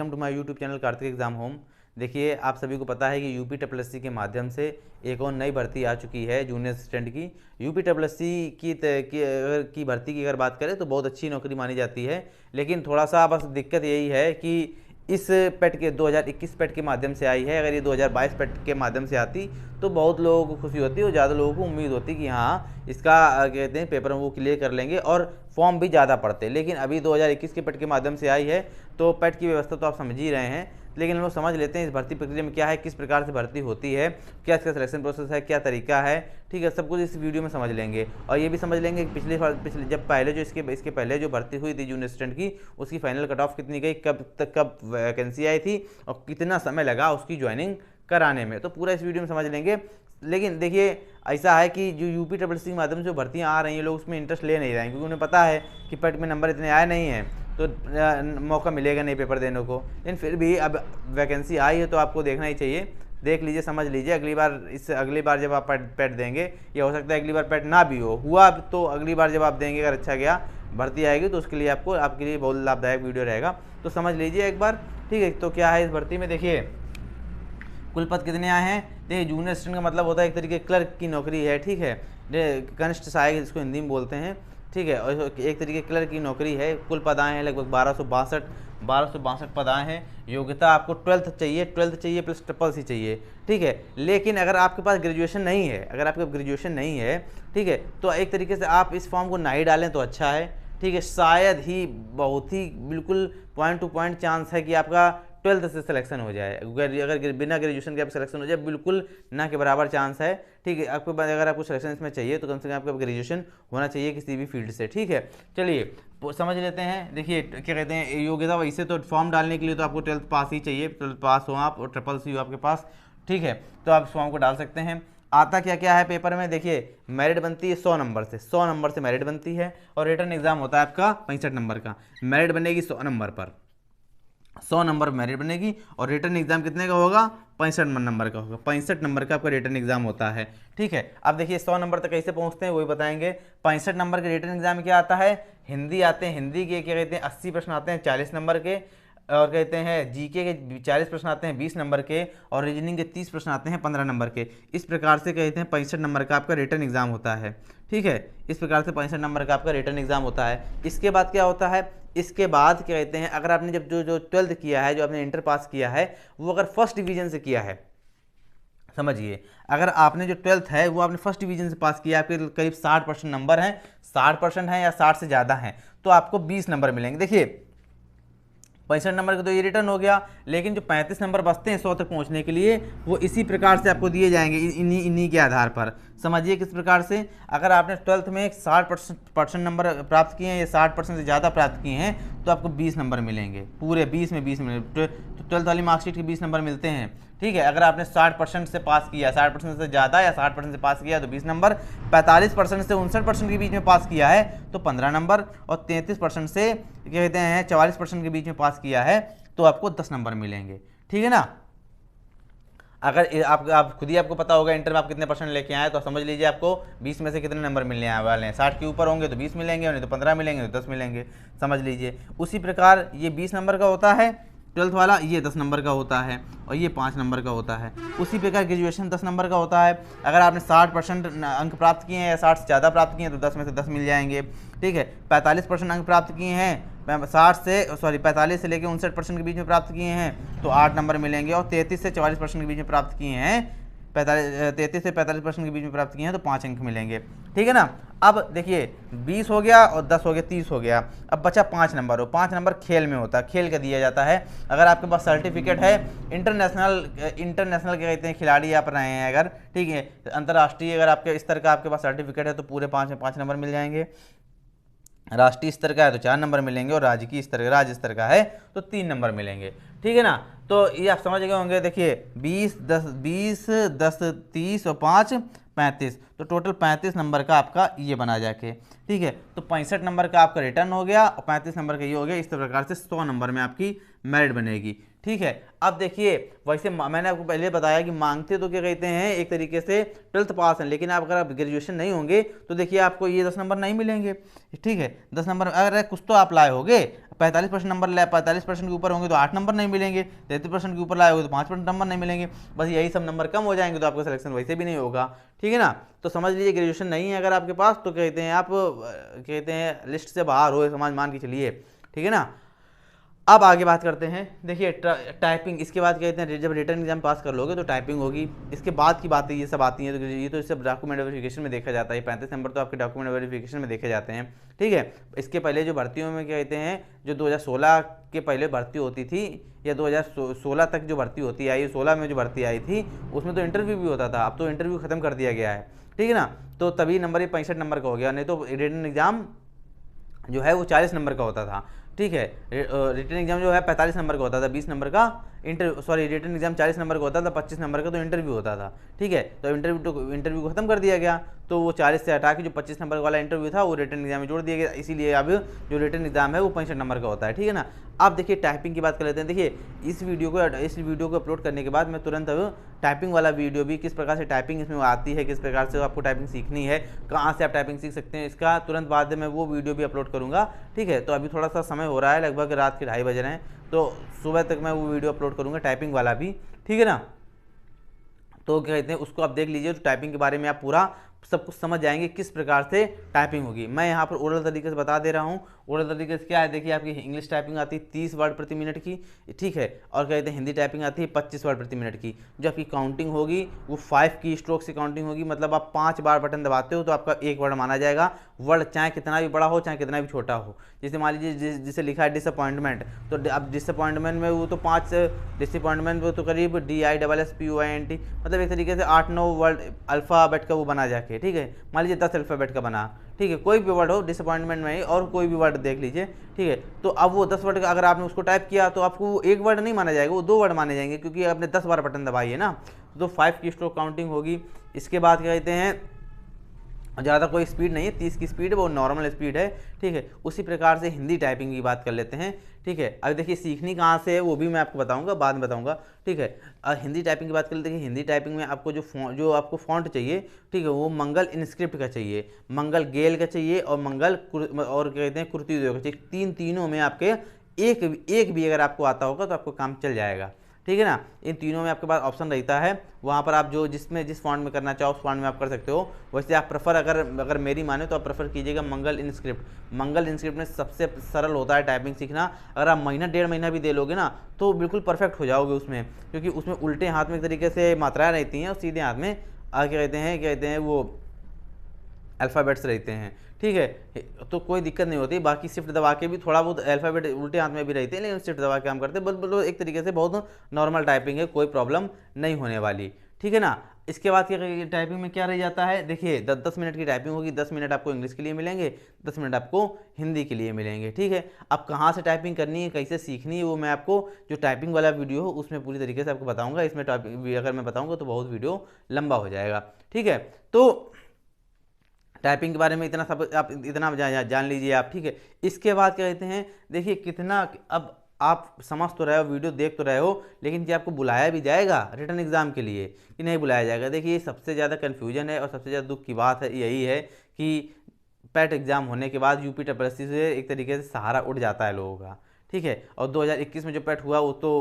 Welcome to my YouTube channel Kartik exam home. देखिए, आप सभी को पता है कि यूपी ट्रिपल के माध्यम से एक और नई भर्ती आ चुकी है जूनियर असिस्टेंट की। यूपी ट्रिपल की भर्ती की अगर बात करें तो बहुत अच्छी नौकरी मानी जाती है, लेकिन थोड़ा सा बस दिक्कत यही है कि इस पेट के 2021 पेट के माध्यम से आई है। अगर ये 2022 पेट के माध्यम से आती तो बहुत लोगों को खुशी होती और ज़्यादा लोगों को उम्मीद होती कि हाँ इसका कहते हैं पेपर वो क्लियर कर लेंगे और फॉर्म भी ज़्यादा पड़ते। लेकिन अभी 2021 के पेट के माध्यम से आई है तो पेट की व्यवस्था तो आप समझ ही रहे हैं, लेकिन हम लोग समझ लेते हैं इस भर्ती प्रक्रिया में क्या है, किस प्रकार से भर्ती होती है, क्या इसका सिलेक्शन प्रोसेस है, क्या तरीका है। ठीक है, सब कुछ इस वीडियो में समझ लेंगे और ये भी समझ लेंगे कि पिछले जब पहले जो इसके पहले जो भर्ती हुई थी जूनियर असिस्टेंट की, उसकी फाइनल कट ऑफ कितनी गई, कब वैकेंसी आई थी और कितना समय लगा उसकी ज्वाइनिंग कराने में, तो पूरा इस वीडियो में समझ लेंगे। लेकिन देखिए, ऐसा है कि जो यूपी ट्रिपल सी के माध्यम से जो भर्तियाँ आ रही हैं लोग उसमें इंटरेस्ट ले नहीं रहे हैं, क्योंकि उन्हें पता है कि पेट में नंबर इतने आए नहीं हैं तो मौका मिलेगा नहीं पेपर देने को। लेकिन फिर भी अब वैकेंसी आई है तो आपको देखना ही चाहिए। देख लीजिए, समझ लीजिए, अगली बार जब आप पेट देंगे, या हो सकता है अगली बार पेट ना भी हुआ तो अगली बार जब आप देंगे अगर अच्छा गया, भर्ती आएगी तो उसके लिए आपके लिए बहुत लाभदायक वीडियो रहेगा। तो समझ लीजिए एक बार, ठीक है। तो क्या है इस भर्ती में, देखिए कुल पद कितने आए हैं। देखिए, जूनियर असिस्टेंट का मतलब होता है एक तरीके क्लर्क की नौकरी है, ठीक है, कनिष्ठ सहायक जिसको हिंदी में बोलते हैं, ठीक है, और एक तरीके क्लर्क की नौकरी है। कुल पद आए हैं लगभग 1262 पद आए हैं। योग्यता आपको 12th चाहिए प्लस ट्रिपल सी चाहिए, ठीक है। लेकिन अगर आपके पास ग्रेजुएशन नहीं है, ठीक है, तो एक तरीके से आप इस फॉर्म को ना ही डालें तो अच्छा है, ठीक है। शायद ही बहुत ही बिल्कुल पॉइंट टू पॉइंट चांस है कि आपका 12th से सिलेक्शन हो जाए। अगर बिना ग्रेजुएशन के आप सिलेक्शन हो जाए, बिल्कुल ना के बराबर चांस है, ठीक है। आपके बाद अगर आपको सिलेक्शन इसमें चाहिए तो कम से कम आपका ग्रेजुएशन होना चाहिए किसी भी फील्ड से, ठीक है। चलिए समझ लेते हैं। देखिए क्या कहते हैं योग्यता, वैसे तो फॉर्म डालने के लिए तो आपको 12th पास ही चाहिए, 12th पास हो आप और ट्रिपल सी हो आपके पास, ठीक है, तो आप फॉर्म को डाल सकते हैं। आता क्या क्या है पेपर में, देखिए मेरिट बनती है 100 नंबर से मेरिट बनती है और रिटर्न एग्जाम होता है आपका 65 नंबर का। मेरिट बनेगी 100 नंबर पर, 100 नंबर मेरिट बनेगी और रिटर्न एग्जाम कितने का होगा, 65 नंबर का होगा। 65 नंबर का आपका रिटर्न एग्जाम होता है, ठीक है। अब देखिए 100 नंबर तक कैसे पहुंचते हैं वही बताएंगे। 65 नंबर के रिटर्न एग्जाम में क्या आता है, हिंदी आते हैं, हिंदी के क्या कहते हैं 80 प्रश्न आते हैं 40 नंबर के, और कहते हैं जीके के 40 प्रश्न आते हैं 20 नंबर के, और रीजनिंग के 30 प्रश्न आते हैं 15 नंबर के। इस प्रकार से कहते हैं 65 नंबर का आपका रिटर्न एग्जाम होता है, ठीक है। इस प्रकार से 65 नंबर का आपका रिटर्न एग्जाम होता है। इसके बाद क्या होता है, इसके बाद क्या कहते हैं, अगर आपने जब जो 12th किया है, जो आपने इंटर पास किया है, वो अगर फर्स्ट डिवीजन से किया है, समझिए, अगर आपने जो 12th है वो आपने फर्स्ट डिवीजन से पास किया, आपके करीब 60% नंबर हैं, 60% हैं या 60 से ज़्यादा हैं, तो आपको 20 नंबर मिलेंगे। देखिए 65 नंबर का तो ये रिटर्न हो गया, लेकिन जो 35 नंबर बचते हैं 100 तक पहुंचने के लिए, वो इसी प्रकार से आपको दिए जाएंगे, इन्हीं के आधार पर। समझिए किस प्रकार से, अगर आपने 12th में 60% नंबर प्राप्त किए हैं या 60% से ज़्यादा प्राप्त किए हैं तो आपको 20 नंबर मिलेंगे, पूरे 20 में 20 मिलेंगे। तो 12th वाली मार्कशीट के 20 नंबर मिलते हैं, ठीक है। अगर आपने 60% से पास किया, 60% से ज़्यादा या 60% से पास किया तो 20 नंबर, 45% से 59% के बीच में पास किया है तो 15 नंबर, और 33% से क्या कहते हैं 44% के बीच में पास किया है तो आपको 10 नंबर मिलेंगे, ठीक है ना। अगर आप खुद ही आपको पता होगा इंटर में आप कितने परसेंट लेके आए, तो समझ लीजिए आपको 20 में से कितने नंबर मिलने वाले हैं। 60 के ऊपर होंगे तो 20 मिलेंगे, नहीं तो 15 मिलेंगे, तो 10 मिलेंगे, समझ लीजिए। उसी प्रकार ये 20 नंबर का होता है 12th वाला, ये 10 नंबर का होता है और ये 5 नंबर का होता है। उसी प्रकार ग्रेजुएशन 10 नंबर का होता है। अगर आपने 60% अंक प्राप्त किए हैं या 60 से ज़्यादा प्राप्त किए हैं तो 10 में से 10 मिल जाएंगे, ठीक है। 45% अंक प्राप्त किए हैं, 45 से लेकर 59% के बीच में प्राप्त किए हैं तो 8 नंबर मिलेंगे, और 33 से 44% के बीच में प्राप्त किए हैं 33 से 45% के बीच में प्राप्त किए हैं तो 5 अंक मिलेंगे, ठीक है ना। अब देखिए 20 हो गया और 10 हो गया, 30 हो गया। अब बचा 5 नंबर, हो 5 नंबर खेल में होता है, खेल का दिया जाता है। अगर आपके पास सर्टिफिकेट है, इंटरनेशनल क्या कहते हैं खिलाड़ी आप रहे हैं अगर, ठीक है, अंतर्राष्ट्रीय अगर आपके स्तर का आपके पास सर्टिफिकेट है तो पूरे 5 में 5 नंबर मिल जाएंगे। राष्ट्रीय स्तर का है तो 4 नंबर मिलेंगे, और राज्य स्तर का है तो 3 नंबर मिलेंगे, ठीक है ना। तो ये आप समझ गए होंगे। देखिए 20 10 30 और 5 35, तो टोटल 35 नंबर का आपका ये बना जाके, ठीक है। तो 65 नंबर का आपका रिटर्न हो गया और 35 नंबर का ये हो गया। इस प्रकार से 100 नंबर में आपकी मेरिट बनेगी। ठीक है, अब देखिए वैसे मैंने आपको पहले बताया कि मांगते तो क्या कहते हैं एक तरीके से 12th पास है, लेकिन आप अगर आप ग्रेजुएशन नहीं होंगे तो देखिए आपको ये 10 नंबर नहीं मिलेंगे। ठीक है, 10 नंबर अगर कुछ तो आप लाए होंगे, 45% नंबर लाए, 45% के ऊपर होंगे तो 8 नंबर नहीं मिलेंगे, 33% के ऊपर लाए होंगे तो 5% नंबर नहीं मिलेंगे, बस यही सब नंबर कम हो जाएंगे तो आपका सिलेक्शन वैसे भी नहीं होगा। ठीक है ना, तो समझ लीजिए ग्रेजुएशन नहीं है अगर आपके पास तो कहते हैं आप कहते हैं लिस्ट से बाहर हो, समझ मान के चलिए। ठीक है ना, अब आगे बात करते हैं। देखिए टाइपिंग, इसके बाद कहते हैं जब रिटर्न एग्जाम पास कर लोगे तो टाइपिंग होगी, इसके बाद की बातें ये सब आती हैं, तो ये तो सब डॉक्यूमेंट वेरिफिकेशन में देखा जाता है, 35 नंबर तो आपके डॉक्यूमेंट वेरिफिकेशन में देखे जाते हैं। ठीक है, इसके पहले जो भर्तियों में क्या कहते हैं, जो 2016 के पहले भर्ती होती थी या 2016 तक जो भर्ती होती आई, 16 में जो भर्ती आई थी उसमें तो इंटरव्यू भी होता था, अब तो इंटरव्यू खत्म कर दिया गया है। ठीक है ना, तो तभी नंबर ये 65 नंबर का हो गया, नहीं तो रिटन एग्जाम जो है वो 40 नंबर का होता था। ठीक है, रिटन एग्जाम जो है 45 नंबर का होता था, 20 नंबर का रिटन एग्जाम 40 नंबर का होता था, 25 नंबर का तो इंटरव्यू होता था। ठीक है, तो इंटरव्यू को खत्म कर दिया गया, तो वो 40 से हटा के जो 25 नंबर वाला इंटरव्यू था वो रिटन एग्जाम में जोड़ दिया गया, इसीलिए अब जो रिटन एग्जाम है वो 65 नंबर का होता है। ठीक है ना, अब देखिए टाइपिंग की बात कर लेते हैं। देखिए इस वीडियो को अपलोड करने के बाद मैं तुरंत अब टाइपिंग वाला वीडियो भी, किस प्रकार से टाइपिंग इसमें आती है, किस प्रकार से आपको टाइपिंग सीखनी है, कहाँ से आप टाइपिंग सीख सकते हैं, इसका तुरंत बाद में मैं वो वीडियो भी अपलोड करूँगा। ठीक है, तो अभी थोड़ा सा समय हो रहा है, लगभग रात के 2:30 बज रहे हैं, तो सुबह तक मैं वो वीडियो अपलोड करूँगा टाइपिंग वाला भी। ठीक है ना, तो क्या कहते हैं उसको आप देख लीजिए, तो टाइपिंग के बारे में आप पूरा सब कुछ समझ जाएंगे किस प्रकार से टाइपिंग होगी। मैं यहाँ पर ओरल तरीके से बता दे रहा हूँ। ओरल तरीके से क्या है, देखिए आपकी इंग्लिश टाइपिंग आती है 30 वर्ड प्रति मिनट की। ठीक है, और कहते हैं हिंदी टाइपिंग आती है 25 वर्ड प्रति मिनट की। जो आपकी काउंटिंग होगी वो 5 की स्ट्रोक से काउंटिंग होगी, मतलब आप 5 बार बटन दबाते हो तो आपका एक वर्ड माना जाएगा। वर्ड चाहे कितना भी बड़ा हो चाहे कितना भी छोटा हो, जैसे मान लीजिए जिसे लिखा है डिसअपॉइंटमेंट, तो अब डिसअपॉइंटमेंट में वो तो 5 डिसअपॉइंटमेंट वो तो करीब DISSAPOINT, मतलब एक तरीके से 8-9 वर्ड अल्फ़ाबेट का वो बना जाके। ठीक है, मान लीजिए 10 अल्फ़ाबेट का बना। ठीक है, कोई भी वर्ड हो डिसअपॉइंटमेंट में ही, और कोई भी वर्ड देख लीजिए। ठीक है, तो अब वो 10 वर्ड का अगर आपने उसको टाइप किया तो आपको वो एक वर्ड नहीं माना जाएगा, वो 2 वर्ड माने जाएंगे, क्योंकि आपने 10 बार बटन दबाई है ना। तो 5 की स्ट्रोक काउंटिंग होगी। इसके बाद क्या कहते हैं, ज़्यादा कोई स्पीड नहीं है, 30 की स्पीड है, वो नॉर्मल स्पीड है। ठीक है, उसी प्रकार से हिंदी टाइपिंग की बात कर लेते हैं। ठीक है, अब देखिए सीखनी कहाँ से है वो भी मैं आपको बताऊंगा, बाद में बताऊंगा। ठीक है, हिंदी टाइपिंग की बात कर लेते हैं। हिंदी टाइपिंग में आपको जो आपको फॉन्ट चाहिए, ठीक है, वो मंगल इनस्क्रिप्ट का चाहिए, मंगल गेल का चाहिए, और मंगल और क्या कहते हैं कुर्तिदेव का चाहिए। तीनों में आपके एक भी अगर आपको आता होगा तो आपको काम चल जाएगा। ठीक है ना, इन तीनों में आपके पास ऑप्शन रहता है, वहाँ पर आप जो जिस फॉन्ट में करना चाहो उस फॉन्ट में आप कर सकते हो। वैसे आप प्रेफर अगर मेरी माने तो आप प्रेफर कीजिएगा मंगल इनस्क्रिप्ट। मंगल इनस्क्रिप्ट में सबसे सरल होता है टाइपिंग सीखना। अगर आप महीना 1.5 महीना भी दे लोगे ना तो बिल्कुल परफेक्ट हो जाओगे उसमें, क्योंकि उसमें उल्टे हाथ में एक तरीके से मात्राएँ रहती हैं और सीधे हाथ में क्या कहते हैं वो अल्फ़ाबेट्स रहते हैं। ठीक है, तो कोई दिक्कत नहीं होती। बाकी शिफ्ट दबा के भी थोड़ा बहुत अल्फ़ाबेट उल्टे हाथ में भी रहते हैं, लेकिन शिफ्ट दबा के काम करते हैं, बस एक तरीके से बहुत नॉर्मल टाइपिंग है, कोई प्रॉब्लम नहीं होने वाली। ठीक है ना, इसके बाद क्या टाइपिंग में क्या रह जाता है, देखिए 10 मिनट की टाइपिंग होगी, 10 मिनट आपको इंग्लिश के लिए मिलेंगे, 10 मिनट आपको हिंदी के लिए मिलेंगे। ठीक है, अब कहाँ से टाइपिंग करनी है, कैसे सीखनी है, वो मैं आपको जो टाइपिंग वाला वीडियो हो उसमें पूरी तरीके से आपको बताऊँगा। इसमें टाइपिंग अगर मैं बताऊँगा तो बहुत वीडियो लंबा हो जाएगा। ठीक है, तो टाइपिंग के बारे में इतना सब आप इतना जान लीजिए आप। ठीक है, इसके बाद क्या कहते हैं, देखिए कितना अब आप समझ तो रहे हो, वीडियो देख तो रहे हो, लेकिन क्या आपको बुलाया भी जाएगा रिटर्न एग्जाम के लिए कि नहीं बुलाया जाएगा। देखिए सबसे ज़्यादा कन्फ्यूजन है और सबसे ज़्यादा दुख की बात है यही है कि पैट एग्जाम होने के बाद UPSSC से एक तरीके से सहारा उठ जाता है लोगों का। ठीक है, और 2021 में जो पैट हुआ वो तो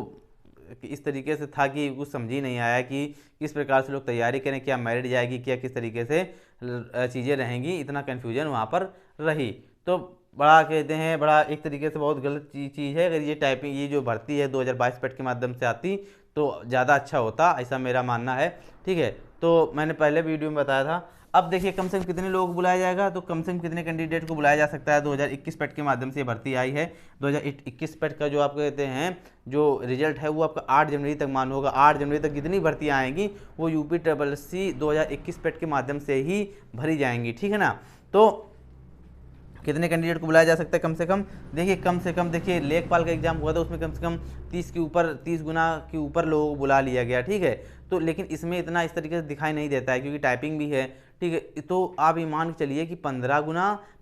इस तरीके से था कि कुछ समझ ही नहीं आया कि किस प्रकार से लोग तैयारी करें, क्या मेरिट जाएगी, क्या किस तरीके से चीज़ें रहेंगी, इतना कन्फ्यूजन वहाँ पर रही। तो बड़ा कहते हैं बड़ा एक तरीके से बहुत गलत चीज़ है। अगर ये टाइपिंग ये जो भर्ती है 2022 पैट के माध्यम से आती तो ज़्यादा अच्छा होता, ऐसा मेरा मानना है। ठीक है, तो मैंने पहले वीडियो में बताया था। अब देखिए कम से कम कितने लोग को बुलाया जाएगा, तो कम से कम कितने कैंडिडेट को बुलाया जा सकता है। 2021 पैट के माध्यम से भर्ती आई है। 2021 पैट का जो आप कहते हैं जो रिजल्ट है वो आपका 8 जनवरी तक मालूम होगा। 8 जनवरी तक जितनी भर्तियाँ आएंगी वो UPSSC 2021 पैट के माध्यम से ही भरी जाएंगी। ठीक है ना, तो कितने कैंडिडेट को बुलाया जा सकता है कम से कम? देखिए कम से कम, देखिए लेखपाल का एग्जाम हुआ था, उसमें कम से कम 30 गुना के ऊपर लोगों को बुला लिया गया, ठीक है। तो लेकिन इसमें इतना इस तरीके से दिखाई नहीं देता है क्योंकि टाइपिंग भी है, ठीक है। तो आप ये मान के चलिए कि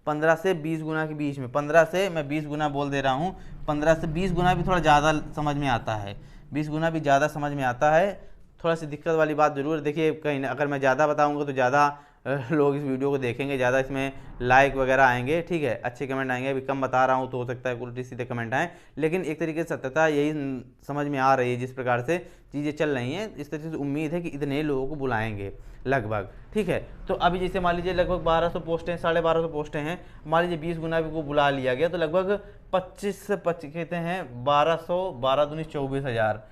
15 से 20 गुना के बीच में, 15 से मैं 20 गुना बोल दे रहा हूँ, 15 से 20 गुना भी थोड़ा ज़्यादा समझ में आता है, 20 गुना भी ज़्यादा समझ में आता है। थोड़ा सी दिक्कत वाली बात जरूर, देखिए कहीं अगर मैं ज़्यादा बताऊँगा तो ज़्यादा लोग इस वीडियो को देखेंगे, ज़्यादा इसमें लाइक वगैरह आएंगे, ठीक है, अच्छे कमेंट आएंगे। अभी कम बता रहा हूँ तो हो सकता है उल्टे सीधे कमेंट आए, लेकिन एक तरीके से सत्यता यही समझ में आ रही है जिस प्रकार से चीज़ें चल रही हैं, इस तरीके से उम्मीद है कि इतने लोगों को बुलाएंगे लगभग, ठीक है। तो अभी जैसे मान लीजिए लगभग 1200 पोस्टें, 1250 पोस्टें हैं, मान लीजिए 20 गुना भी को बुला लिया गया तो लगभग 25 कहते हैं 12 दूनी 24,000,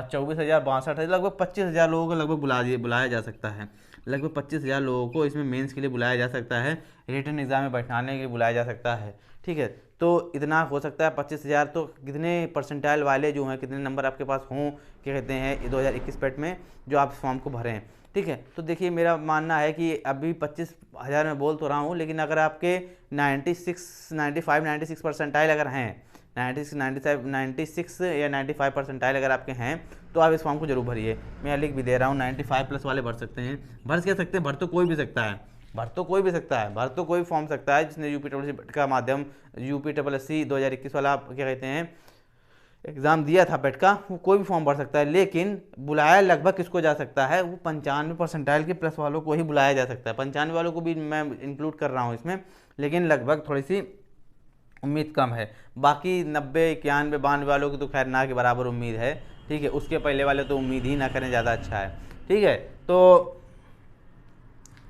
24,000 62,000, लगभग 25,000 लोगों को लगभग बुलाया जा सकता है। लगभग 25,000 लोगों को इसमें मेंस के लिए बुलाया जा सकता है, रिटन एग्जाम में बैठाने के लिए बुलाया जा सकता है, ठीक है। तो इतना हो सकता है 25,000। तो कितने परसेंटाइल वाले जो हैं, कितने नंबर आपके पास हों, क्या कहते हैं 2021 पेट में जो आप इस फॉर्म को भरें, ठीक है। तो देखिए मेरा मानना है कि अभी 25,000 मैं बोल तो रहा हूँ, लेकिन अगर आपके 96 परसेंटाइल अगर हैं, 96 या 95 परसेंटाइल अगर आपके हैं तो आप इस फॉर्म को जरूर भरिए। मैं लिख भी दे रहा हूँ, 95 प्लस वाले भर सकते हैं। भर क्या सकते हैं? भर तो कोई भी सकता है, भर तो कोई फॉर्म सकता है जिसने यूपीएससी का माध्यम, यूपीएससी 2021 वाला क्या कहते हैं एग्ज़ाम दिया था पेट का, वो कोई भी फॉर्म भर सकता है। लेकिन बुलाया लगभग किसको जा सकता है? वो 95 परसेंटाइल के प्लस वालों को ही बुलाया जा सकता है। 95 वालों को भी मैं इंक्लूड कर रहा हूँ इसमें, लेकिन लगभग थोड़ी सी उम्मीद कम है। बाकी 90, 91, 92 वालों की तो खैर ना के बराबर उम्मीद है, ठीक है। उसके पहले वाले तो उम्मीद ही ना करें, ज़्यादा अच्छा है, ठीक है। तो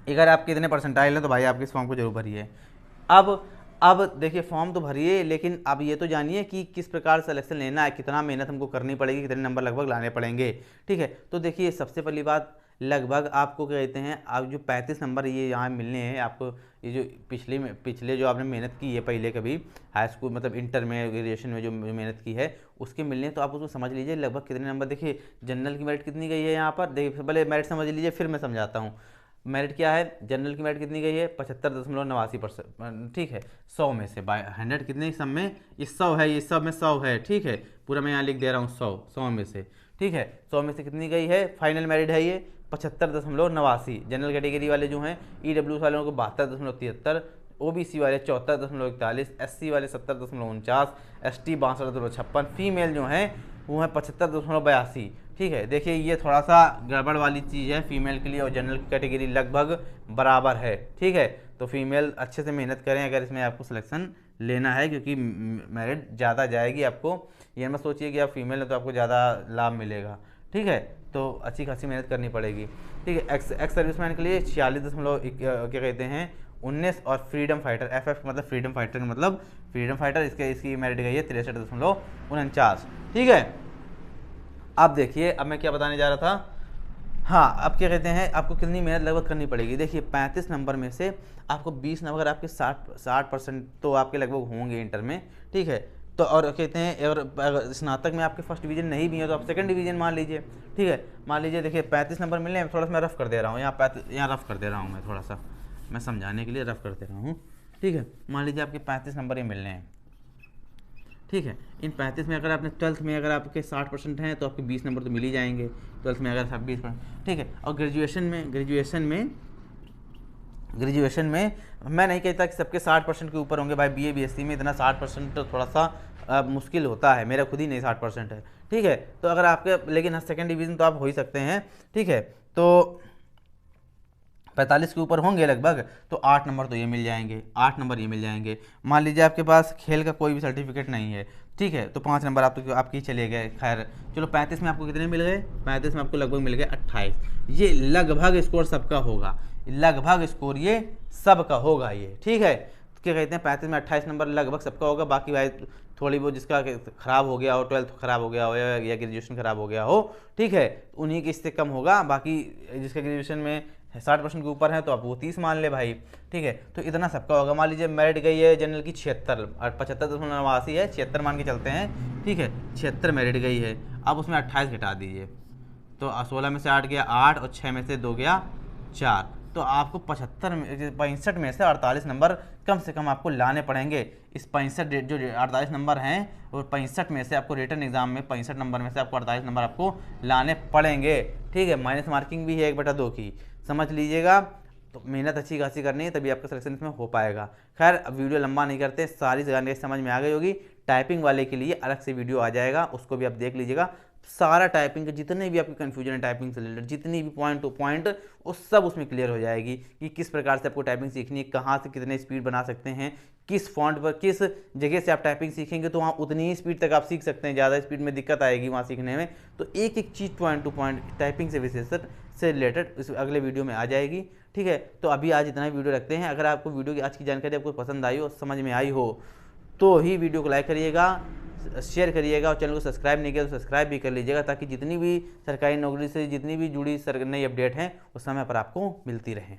अगर आप कितने परसेंटाइल हैं तो भाई आप इस फॉर्म को जरूर भरिए। अब देखिए फॉर्म तो भरिए, लेकिन अब ये तो जानिए कि किस प्रकार सिलेक्शन लेना है, कितना मेहनत हमको करनी पड़ेगी, कितने नंबर लगभग लाने पड़ेंगे, ठीक है। तो देखिए सबसे पहली बात, लगभग आपको क्या कहते हैं, आप जो 35 नंबर ये यहाँ मिलने हैं आपको, ये जो पिछले जो आपने मेहनत की है पहले कभी हाई स्कूल मतलब इंटर में, ग्रेजुएशन में जो मेहनत की है उसके मिलने, तो आप उसको समझ लीजिए लगभग कितने नंबर। देखिए जनरल की मेरिट कितनी गई है यहाँ पर, देखिए पहले मेरिट समझ लीजिए फिर मैं समझाता हूँ। मेरिट क्या है, जनरल की मेरिट कितनी गई है 75.89%, ठीक है। 100 में से बाय 100 कितने सब में, ये 100 है, ये सब में 100 है, ठीक है। पूरा मैं यहाँ लिख दे रहा हूँ 100 में से, ठीक है। 100 में से कितनी गई है, फाइनल मेरिट है ये 75.89। जनरल कैटेगरी वाले जो हैं EWS वालों को 72.73, OBC वाले 74.41, SC वाले 70.49, ST 62.56, फीमेल जो हैं वो है 75.82, ठीक है। देखिए ये थोड़ा सा गड़बड़ वाली चीज़ है, फीमेल के लिए और जनरल कैटेगरी लगभग बराबर है, ठीक है। तो फीमेल अच्छे से मेहनत करें अगर इसमें आपको सिलेक्शन लेना है, क्योंकि मेरिट ज़्यादा जाएगी आपको। ये मत सोचिए कि आप फीमेल है तो आपको ज़्यादा लाभ मिलेगा, ठीक है। तो अच्छी खासी मेहनत करनी पड़ेगी, ठीक है। एक्स सर्विसमैन के लिए 46 क्या कहते हैं 19, और फ्रीडम फाइटर FF मतलब फ्रीडम फाइटर का मतलब फ्रीडम फाइटर, इसकी मेरिट गई है 63.49, ठीक है। अब देखिए अब मैं क्या बताने जा रहा था, हाँ अब क्या कहते हैं आपको कितनी मेहनत लगभग करनी पड़ेगी। देखिए 35 नंबर में से आपको 20 नंबर, आपके 60% तो आपके लगभग होंगे इंटर में, ठीक है। तो और कहते हैं अगर स्नातक में आपके फर्स्ट डिवीजन नहीं भी है तो आप सेकंड डिवीजन मान लीजिए, ठीक है। मान लीजिए देखिए 35 नंबर मिलने हैं, थोड़ा सा मैं रफ कर दे रहा हूँ यहाँ रफ कर दे रहा हूँ मैं, थोड़ा सा मैं समझाने के लिए रफ कर दे रहा हूँ, ठीक है। मान लीजिए आपके 35 नंबर ही मिलने हैं, ठीक है। इन 35 में अगर आपने 12th में अगर आपके 60% हैं तो आपके 20 नंबर तो मिल ही जाएंगे 12th में अगर 20%, ठीक है। और ग्रेजुएशन में मैं नहीं कहता कि सबके 60% के ऊपर होंगे भाई, BA BSc में इतना 60% तो थोड़ा सा मुश्किल होता है, मेरा खुद ही नहीं 60% है, ठीक है। तो अगर आपके लेकिन सेकंड डिवीज़न तो आप हो ही सकते हैं, ठीक है। तो 45 के ऊपर होंगे लगभग तो 8 नंबर तो ये मिल जाएंगे, 8 नंबर ये मिल जाएंगे। मान लीजिए आपके पास खेल का कोई भी सर्टिफिकेट नहीं है, ठीक है, तो 5 नंबर आपके ही चले गए। खैर चलो 35 में आपको कितने मिल गए, 35 में आपको लगभग मिल गए 28। ये लगभग स्कोर सबका होगा, लगभग स्कोर ये सबका होगा ये, ठीक है। क्या कहते हैं 35 में 28 नंबर लगभग सबका होगा। बाकी भाई थोड़ी बहुत जिसका ख़राब हो गया हो, 12th ख़राब हो गया हो या ग्रेजुएशन ख़राब हो गया हो, ठीक है, उन्हीं के इससे कम होगा। बाकी जिसका ग्रेजुएशन में 60% के ऊपर है तो आप वो 30 मान ले भाई, ठीक है। तो इतना सबका होगा। मान लीजिए मेरिट गई है जनरल की 76 और 75.89 है, 76 मान के चलते हैं, ठीक है। 76 मेरिट गई है, अब उसमें 28 घटा दीजिए तो 16 में से 8 गया 8 और 6 में से 2 गया 4, तो आपको 65 में से 48 नंबर कम से कम आपको लाने पड़ेंगे। इस 65 जो 48 नंबर हैं और 65 में से आपको रिटन एग्जाम में 65 नंबर में से आपको 48 नंबर आपको लाने पड़ेंगे। ठीक है, माइनस मार्किंग भी है 1/2 की, समझ लीजिएगा। तो मेहनत अच्छी खासी करनी है, तभी आपका सिलेक्शन इसमें हो पाएगा। खैर, अब वीडियो लंबा नहीं करते, सारी जानकारी समझ में आ गई होगी। टाइपिंग वाले के लिए अलग से वीडियो आ जाएगा, उसको भी आप देख लीजिएगा। सारा टाइपिंग के जितने भी आपके कन्फ्यूजन है टाइपिंग से रिलेटेड, जितनी भी पॉइंट टू पॉइंट, वो सब उसमें क्लियर हो जाएगी कि किस प्रकार से आपको टाइपिंग सीखनी है, कहाँ से कितने स्पीड बना सकते हैं, किस फॉन्ट पर किस जगह से आप टाइपिंग सीखेंगे तो वहाँ उतनी ही स्पीड तक आप सीख सकते हैं। ज़्यादा स्पीड में दिक्कत आएगी वहाँ सीखने में। तो एक एक चीज़ पॉइंट टू पॉइंट टाइपिंग से विशेषकर से रिलेटेड इस अगले वीडियो में आ जाएगी। ठीक है, तो अभी आज इतना ही वीडियो रखते हैं। अगर आपको वीडियो की आज की जानकारी आपको पसंद आई हो, समझ में आई हो, तो ही वीडियो को लाइक करिएगा, शेयर करिएगा, और चैनल को सब्सक्राइब नहीं किया तो सब्सक्राइब भी कर लीजिएगा, ताकि जितनी भी सरकारी नौकरी से जितनी भी जुड़ी नई अपडेट हैं उस समय पर आपको मिलती रहें।